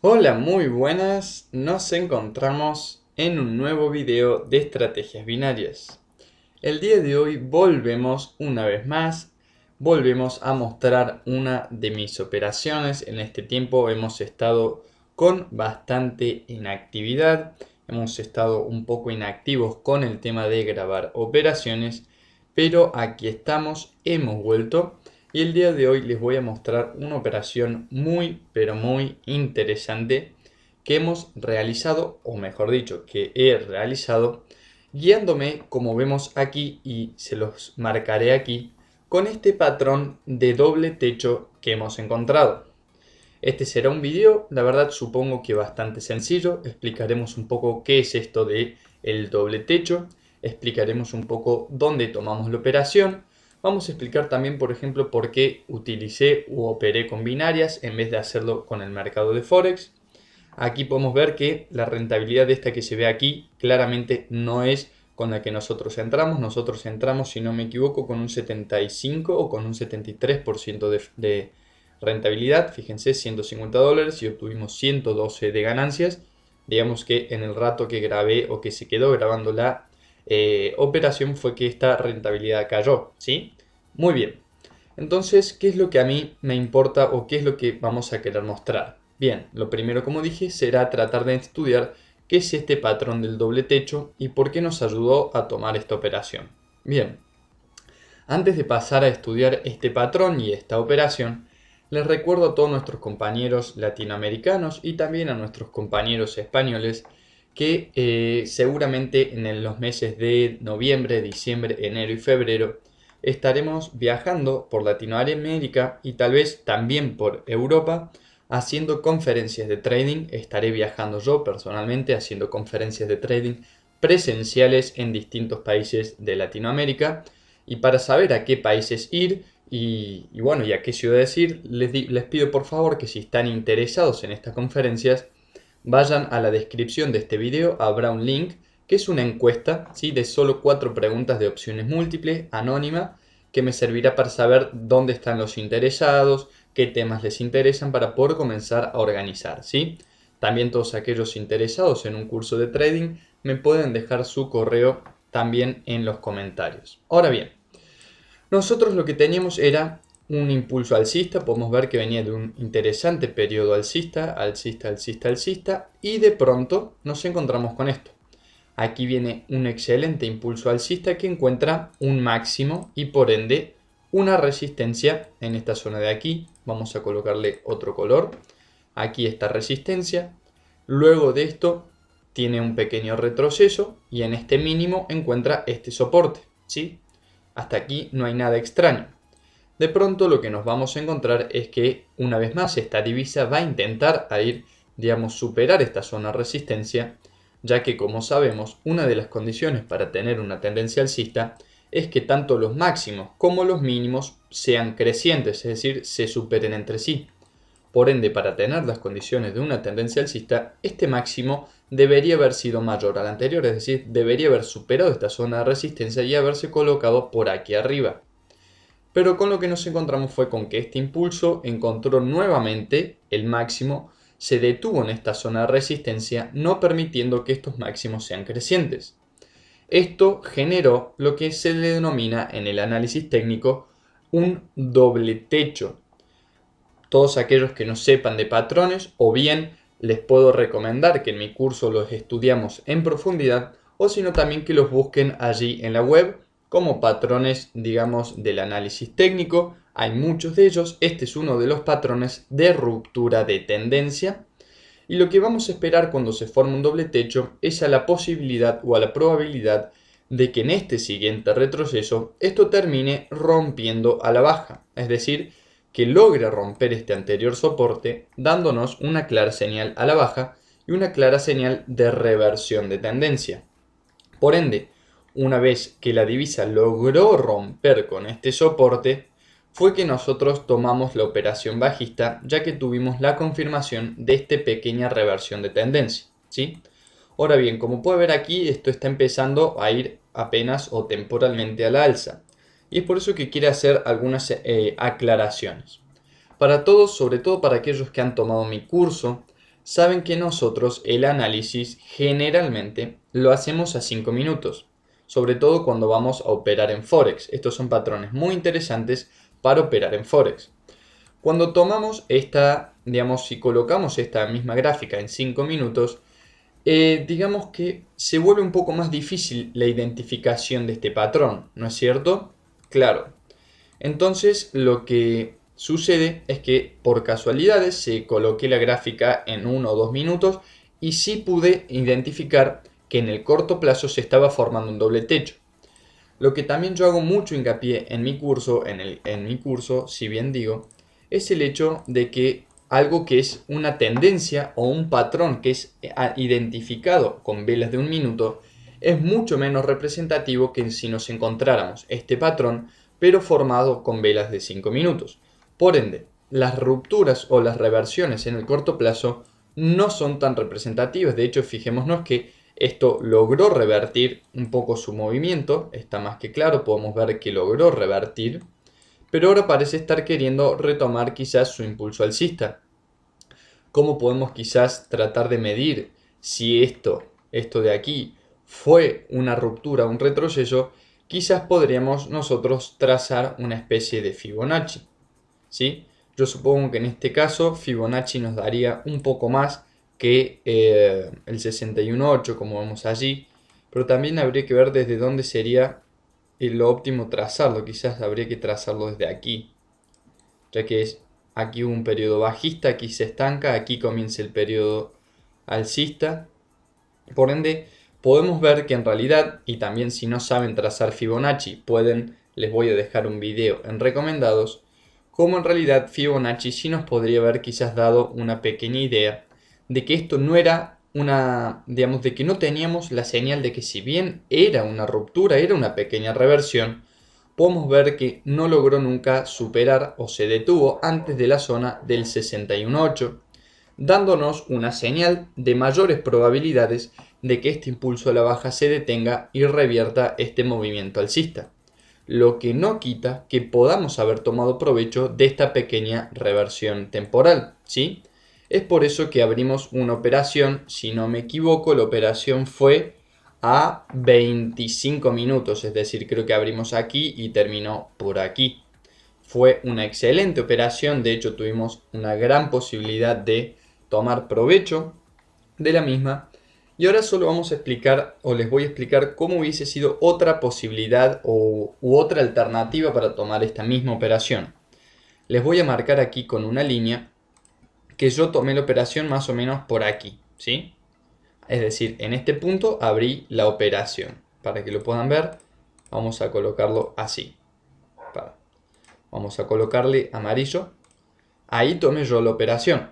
Hola, muy buenas. Nos encontramos en un nuevo video de estrategias binarias. El día de hoy volvemos una vez más, volvemos a mostrar una de mis operaciones. En este tiempo hemos estado con bastante inactividad, hemos estado un poco inactivos con el tema de grabar operaciones, pero aquí estamos, hemos vuelto. Y el día de hoy les voy a mostrar una operación muy, pero muy interesante que hemos realizado, o mejor dicho, que he realizado, guiándome, como vemos aquí, y se los marcaré aquí, con este patrón de doble techo que hemos encontrado. Este será un vídeo, la verdad supongo que bastante sencillo. Explicaremos un poco qué es esto de el doble techo, explicaremos un poco dónde tomamos la operación. Vamos a explicar también, por ejemplo, por qué utilicé u operé con binarias en vez de hacerlo con el mercado de Forex. Aquí podemos ver que la rentabilidad de esta que se ve aquí claramente no es con la que nosotros entramos. Nosotros entramos, si no me equivoco, con un 75 o con un 73% de rentabilidad. Fíjense, $150 y obtuvimos 112 de ganancias. Digamos que en el rato que grabé o que se quedó grabando la operación fue que esta rentabilidad cayó, ¿sí? Muy bien. Entonces, ¿qué es lo que a mí me importa o qué es lo que vamos a querer mostrar? Bien, lo primero, como dije, será tratar de estudiar qué es este patrón del doble techo y por qué nos ayudó a tomar esta operación. Bien, antes de pasar a estudiar este patrón y esta operación, les recuerdo a todos nuestros compañeros latinoamericanos y también a nuestros compañeros españoles que seguramente en los meses de noviembre, diciembre, enero y febrero estaremos viajando por Latinoamérica y tal vez también por Europa haciendo conferencias de trading. Estaré viajando yo personalmente haciendo conferencias de trading presenciales en distintos países de Latinoamérica. Y para saber a qué países ir bueno, y a qué ciudades ir, les pido por favor que si están interesados en estas conferencias, vayan a la descripción de este video, habrá un link que es una encuesta, ¿sí?, de solo 4 preguntas de opciones múltiples, anónima, que me servirá para saber dónde están los interesados, qué temas les interesan para poder comenzar a organizar, ¿sí? También todos aquellos interesados en un curso de trading me pueden dejar su correo también en los comentarios. Ahora bien, nosotros lo que teníamos era un impulso alcista, podemos ver que venía de un interesante periodo alcista, alcista, alcista, alcista, y de pronto nos encontramos con esto. Aquí viene un excelente impulso alcista que encuentra un máximo y por ende una resistencia en esta zona de aquí. Vamos a colocarle otro color. Aquí está resistencia. Luego de esto tiene un pequeño retroceso y en este mínimo encuentra este soporte, ¿sí? Hasta aquí no hay nada extraño. De pronto lo que nos vamos a encontrar es que una vez más esta divisa va a intentar superar esta zona de resistencia, ya que como sabemos una de las condiciones para tener una tendencia alcista es que tanto los máximos como los mínimos sean crecientes, es decir, se superen entre sí. Por ende, para tener las condiciones de una tendencia alcista, este máximo debería haber sido mayor al anterior, es decir, debería haber superado esta zona de resistencia y haberse colocado por aquí arriba. Pero con lo que nos encontramos fue con que este impulso encontró nuevamente el máximo, se detuvo en esta zona de resistencia, no permitiendo que estos máximos sean crecientes. Esto generó lo que se le denomina en el análisis técnico un doble techo. Todos aquellos que no sepan de patrones, o bien les puedo recomendar que en mi curso los estudiamos en profundidad, o sino también que los busquen allí en la web como patrones, digamos, del análisis técnico. Hay muchos de ellos. Este es uno de los patrones de ruptura de tendencia. Y lo que vamos a esperar cuando se forma un doble techo es a la posibilidad o a la probabilidad de que en este siguiente retroceso esto termine rompiendo a la baja. Es decir, que logre romper este anterior soporte dándonos una clara señal a la baja y una clara señal de reversión de tendencia. Por ende, una vez que la divisa logró romper con este soporte, fue que nosotros tomamos la operación bajista, ya que tuvimos la confirmación de esta pequeña reversión de tendencia, ¿sí? Ahora bien, como puede ver aquí, esto está empezando a ir apenas o temporalmente a la alza. Y es por eso que quiero hacer algunas aclaraciones. Para todos, sobre todo para aquellos que han tomado mi curso, saben que nosotros el análisis generalmente lo hacemos a 5 minutos, sobre todo cuando vamos a operar en Forex. Estos son patrones muy interesantes para operar en Forex. Cuando tomamos si colocamos esta misma gráfica en 5 minutos, digamos que se vuelve un poco más difícil la identificación de este patrón, ¿no es cierto? Claro. Entonces lo que sucede es que por casualidades se coloqué la gráfica en 1 o 2 minutos y sí pude identificar que en el corto plazo se estaba formando un doble techo. Lo que también yo hago mucho hincapié en mi curso, si bien digo, es el hecho de que algo que es una tendencia o un patrón que es identificado con velas de 1 minuto es mucho menos representativo que si nos encontráramos este patrón pero formado con velas de 5 minutos. Por ende, las rupturas o las reversiones en el corto plazo no son tan representativas. De hecho, fijémonos que esto logró revertir un poco su movimiento, está más que claro, podemos ver que logró revertir, pero ahora parece estar queriendo retomar quizás su impulso alcista. ¿Cómo podemos quizás tratar de medir si esto de aquí, fue una ruptura, un retroceso? Quizás podríamos nosotros trazar una especie de Fibonacci, ¿sí? Yo supongo que en este caso Fibonacci nos daría un poco más que el 61.8 como vemos allí, pero también habría que ver desde dónde sería lo óptimo trazarlo. Quizás habría que trazarlo desde aquí, ya que aquí hubo un periodo bajista, aquí se estanca, aquí comienza el periodo alcista. Por ende, podemos ver que en realidad, y también si no saben trazar Fibonacci, les voy a dejar un video en recomendados, como en realidad Fibonacci sí nos podría haber quizás dado una pequeña idea de que esto no era de que no teníamos la señal de que si bien era una ruptura, era una pequeña reversión, podemos ver que no logró nunca superar o se detuvo antes de la zona del 61.8, dándonos una señal de mayores probabilidades de que este impulso a la baja se detenga y revierta este movimiento alcista, lo que no quita que podamos haber tomado provecho de esta pequeña reversión temporal, ¿sí? Es por eso que abrimos una operación, si no me equivoco, la operación fue a 25 minutos, es decir, creo que abrimos aquí y terminó por aquí. Fue una excelente operación, de hecho tuvimos una gran posibilidad de tomar provecho de la misma. Y ahora solo vamos a explicar, o les voy a explicar cómo hubiese sido otra posibilidad u otra alternativa para tomar esta misma operación. Les voy a marcar aquí con una línea que yo tomé la operación más o menos por aquí, ¿sí? Es decir, en este punto abrí la operación. Para que lo puedan ver, vamos a colocarlo así. Vamos a colocarle amarillo. Ahí tomé yo la operación.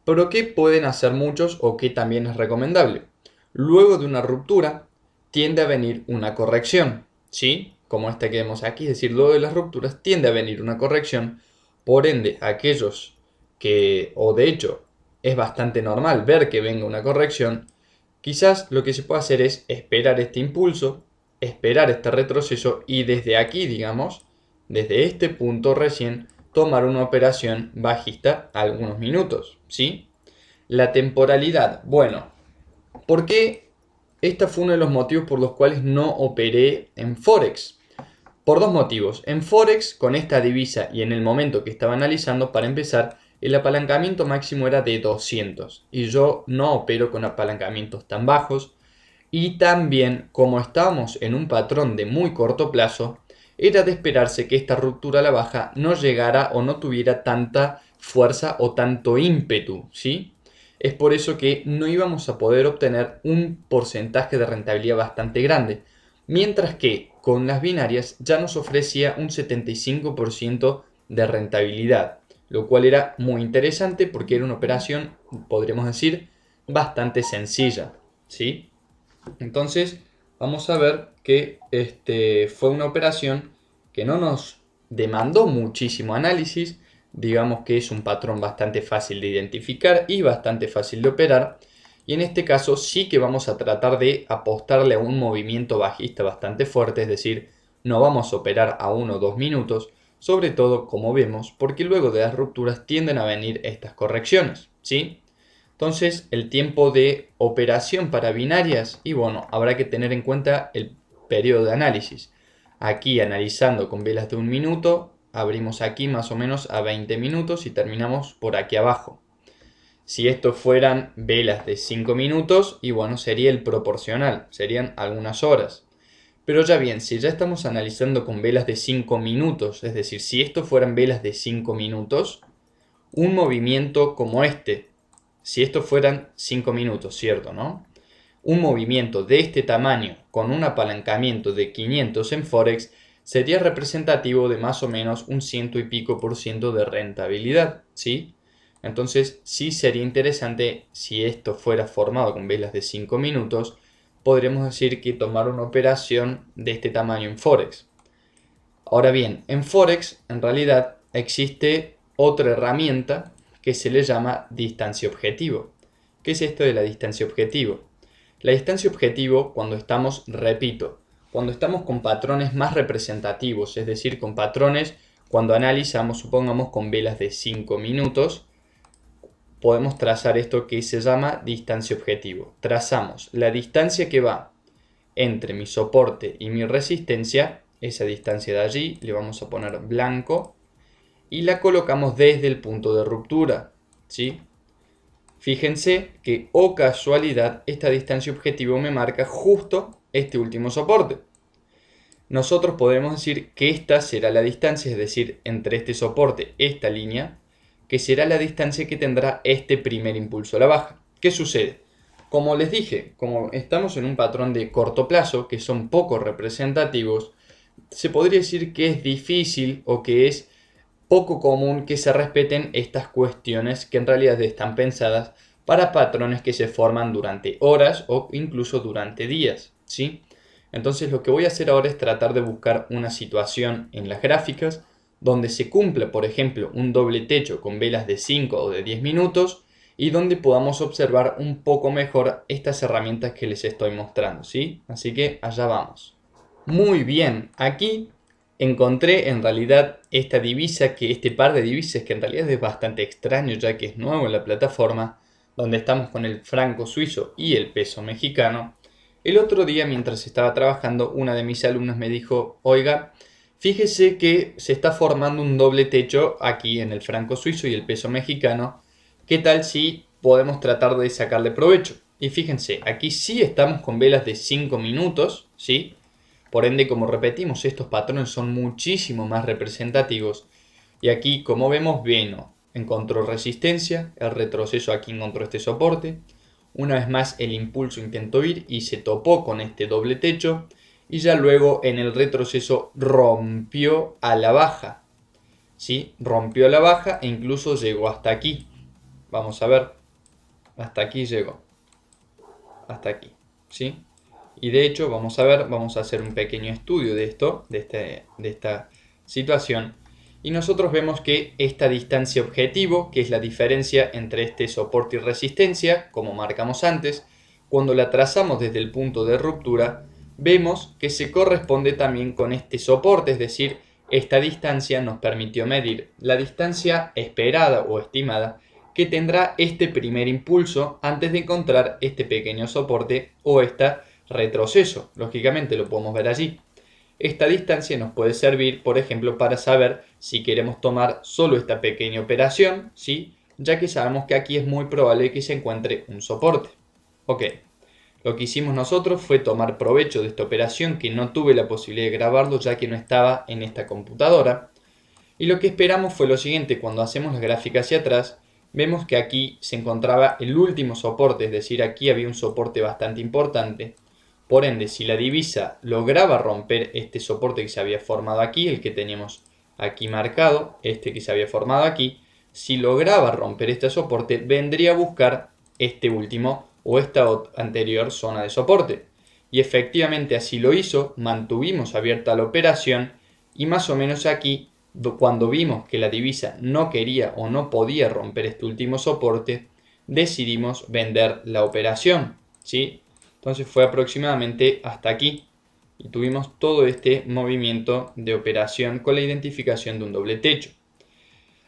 Pero ¿qué pueden hacer muchos o qué también es recomendable? Luego de una ruptura tiende a venir una corrección, ¿sí? Como esta que vemos aquí, es decir, luego de las rupturas tiende a venir una corrección. Por ende, aquellos o de hecho, es bastante normal ver que venga una corrección, quizás lo que se puede hacer es esperar este impulso, esperar este retroceso y desde aquí, digamos, desde este punto recién, tomar una operación bajista algunos minutos, ¿sí? La temporalidad, bueno, ¿por qué? Este fue uno de los motivos por los cuales no operé en Forex. Por dos motivos. En Forex, con esta divisa y en el momento que estaba analizando, para empezar, el apalancamiento máximo era de 200 y yo no opero con apalancamientos tan bajos. Y también, como estábamos en un patrón de muy corto plazo, era de esperarse que esta ruptura a la baja no llegara o no tuviera tanta fuerza o tanto ímpetu, ¿sí? Es por eso que no íbamos a poder obtener un porcentaje de rentabilidad bastante grande, mientras que con las binarias ya nos ofrecía un 75% de rentabilidad, lo cual era muy interesante porque era una operación, podríamos decir, bastante sencilla, ¿sí? Entonces vamos a ver que fue una operación que no nos demandó muchísimo análisis, digamos que es un patrón bastante fácil de identificar y bastante fácil de operar, y en este caso sí que vamos a tratar de apostarle a un movimiento bajista bastante fuerte, es decir, no vamos a operar a 1 o 2 minutos, sobre todo como vemos, porque luego de las rupturas tienden a venir estas correcciones, ¿sí? Entonces el tiempo de operación para binarias, y bueno, habrá que tener en cuenta el periodo de análisis. Aquí analizando con velas de 1 minuto, abrimos aquí más o menos a 20 minutos y terminamos por aquí abajo. Si estos fueran velas de 5 minutos, y bueno, sería el proporcional, serían algunas horas. Pero ya bien, si ya estamos analizando con velas de 5 minutos, es decir, si estos fueran velas de 5 minutos, un movimiento como este, si estos fueran 5 minutos, ¿cierto, no? Un movimiento de este tamaño con un apalancamiento de 500 en Forex sería representativo de más o menos un 100 y pico % de rentabilidad, ¿sí? Entonces sí sería interesante, si esto fuera formado con velas de 5 minutos, podremos decir que tomar una operación de este tamaño en Forex. Ahora bien, en Forex en realidad existe otra herramienta que se le llama distancia objetivo. ¿Qué es esto de la distancia objetivo? La distancia objetivo, cuando estamos, repito, cuando estamos con patrones más representativos, es decir, con patrones cuando analizamos, supongamos, con velas de 5 minutos, podemos trazar esto que se llama distancia objetivo. Trazamos la distancia que va entre mi soporte y mi resistencia, esa distancia de allí, le vamos a poner blanco, y la colocamos desde el punto de ruptura, ¿sí? Fíjense que, oh casualidad, esta distancia objetivo me marca justo este último soporte. Nosotros podemos decir que esta será la distancia, es decir, entre este soporte, esta línea, que será la distancia que tendrá este primer impulso a la baja. ¿Qué sucede? Como les dije, como estamos en un patrón de corto plazo, que son poco representativos, se podría decir que es difícil o que es poco común que se respeten estas cuestiones que en realidad están pensadas para patrones que se forman durante horas o incluso durante días, ¿sí? Entonces lo que voy a hacer ahora es tratar de buscar una situación en las gráficas donde se cumpla, por ejemplo, un doble techo con velas de 5 o de 10 minutos y donde podamos observar un poco mejor estas herramientas que les estoy mostrando, ¿sí? Así que allá vamos. Muy bien, aquí encontré en realidad esta divisa, este par de divisas que en realidad es bastante extraño ya que es nuevo en la plataforma, donde estamos con el franco suizo y el peso mexicano. El otro día, mientras estaba trabajando, una de mis alumnas me dijo: oiga, fíjese que se está formando un doble techo aquí en el franco suizo y el peso mexicano. ¿Qué tal si podemos tratar de sacarle provecho? Y fíjense, aquí sí estamos con velas de 5 minutos, ¿sí? Por ende, como repetimos, estos patrones son muchísimo más representativos. Y aquí, como vemos, Veno encontró resistencia, el retroceso aquí encontró este soporte. Una vez más el impulso intentó ir y se topó con este doble techo. Y ya luego en el retroceso rompió a la baja. ¿Sí? Rompió a la baja e incluso llegó hasta aquí. Vamos a ver. Hasta aquí llegó. Hasta aquí. ¿Sí? Y de hecho, vamos a ver, vamos a hacer un pequeño estudio de esto, de esta situación. Y nosotros vemos que esta distancia objetivo, que es la diferencia entre este soporte y resistencia, como marcamos antes, cuando la trazamos desde el punto de ruptura, vemos que se corresponde también con este soporte, es decir, esta distancia nos permitió medir la distancia esperada o estimada que tendrá este primer impulso antes de encontrar este pequeño soporte o esta retroceso. Lógicamente lo podemos ver allí. Esta distancia nos puede servir, por ejemplo, para saber si queremos tomar solo esta pequeña operación, ¿sí? Ya que sabemos que aquí es muy probable que se encuentre un soporte. Ok, lo que hicimos nosotros fue tomar provecho de esta operación, que no tuve la posibilidad de grabarlo ya que no estaba en esta computadora. Y lo que esperamos fue lo siguiente: cuando hacemos la gráfica hacia atrás, vemos que aquí se encontraba el último soporte, es decir, aquí había un soporte bastante importante. Por ende, si la divisa lograba romper este soporte que se había formado aquí, el que teníamos aquí marcado, este que se había formado aquí, si lograba romper este soporte, vendría a buscar este último o esta anterior zona de soporte. Y efectivamente así lo hizo, mantuvimos abierta la operación y más o menos aquí, cuando vimos que la divisa no quería o no podía romper este último soporte, decidimos vender la operación, ¿sí? Entonces fue aproximadamente hasta aquí y tuvimos todo este movimiento de operación con la identificación de un doble techo.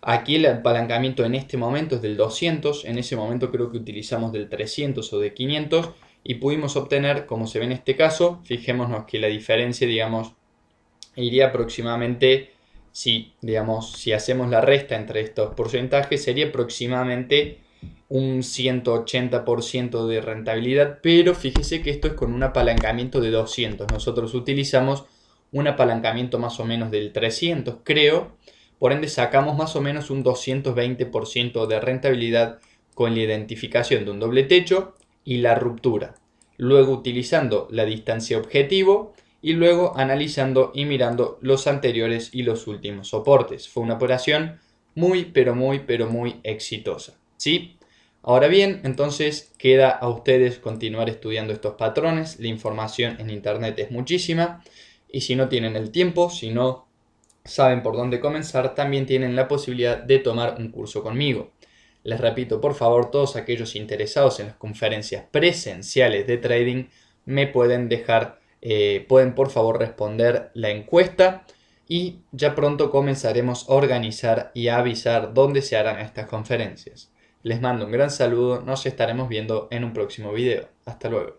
Aquí el apalancamiento en este momento es del 200, en ese momento creo que utilizamos del 300 o de 500 y pudimos obtener, como se ve en este caso, fijémonos que la diferencia, digamos, iría aproximadamente, si hacemos la resta entre estos porcentajes, sería aproximadamente un 180% de rentabilidad, pero fíjese que esto es con un apalancamiento de 200. Nosotros utilizamos un apalancamiento más o menos del 300, creo. Por ende sacamos más o menos un 220% de rentabilidad con la identificación de un doble techo y la ruptura. Luego utilizando la distancia objetivo y luego analizando y mirando los anteriores y los últimos soportes. Fue una operación muy pero muy exitosa. ¿Sí? Ahora bien, entonces queda a ustedes continuar estudiando estos patrones. La información en internet es muchísima y si no tienen el tiempo, si no saben por dónde comenzar, también tienen la posibilidad de tomar un curso conmigo. Les repito, por favor, todos aquellos interesados en las conferencias presenciales de trading me pueden dejar, pueden por favor responder la encuesta y ya pronto comenzaremos a organizar y a avisar dónde se harán estas conferencias. Les mando un gran saludo, nos estaremos viendo en un próximo video. Hasta luego.